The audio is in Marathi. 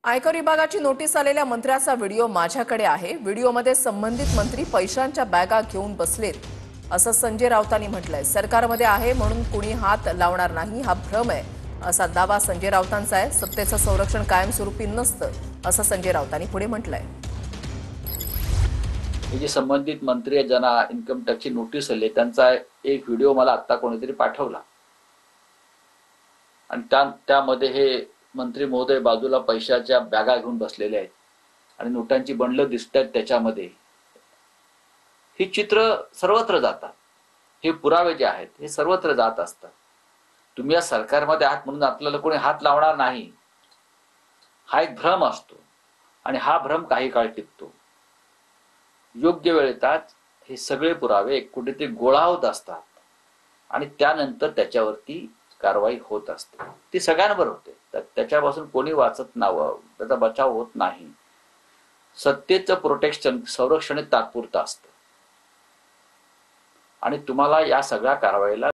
आयकर विभागाची नोटीस आलेल्या मंत्र्याचा व्हिडिओ माझ्याकडे आहे। व्हिडिओमध्ये संबंधित मंत्री पैशांच्या बॅगा घेऊन बसलेत असं संजय राऊतांनी म्हटलंय। सरकारमध्ये आहे म्हणून कोणी हात लावणार नाही हा भ्रम आहे असा दावा संजय राऊतांचा आहे। सत्तेचं संरक्षण कायमस्वरूपी नसतं असं संजय राऊतांनी पुढे म्हटलंय। हे जे संबंधित मंत्री ज्यांना इन्कम टॅक्सची नोटीस आली त्यांचा एक व्हिडिओ मला आता कोणीतरी पाठवला आणि त्यामध्ये हे मंत्री महोदय बाजूला पैशाच्या बॅगा घेऊन बसलेले आहेत आणि नोटांची बंडलं दिसतात। त्याच्यामध्ये ही चित्र सर्वत्र जातात। हे पुरावे जे आहेत हे सर्वत्र जात असतात। तुम्ही या सरकारमध्ये आहात म्हणून आपल्याला कोणी हात लावणार नाही हा एक भ्रम असतो आणि हा भ्रम काही काळ टिकतो। योग्य वेळेतच हे सगळे पुरावे कुठेतरी गोळा होत असतात आणि त्यानंतर त्याच्यावरती कारवाई होत असते। ती सगळ्यांवर होते, त्याच्यापासून कोणी वाचत नावं, त्याचा बचाव होत नाही। सत्तेचं प्रोटेक्शन संरक्षण तात्पुरतं असतं आणि तुम्हाला या सगळ्या कारवाईला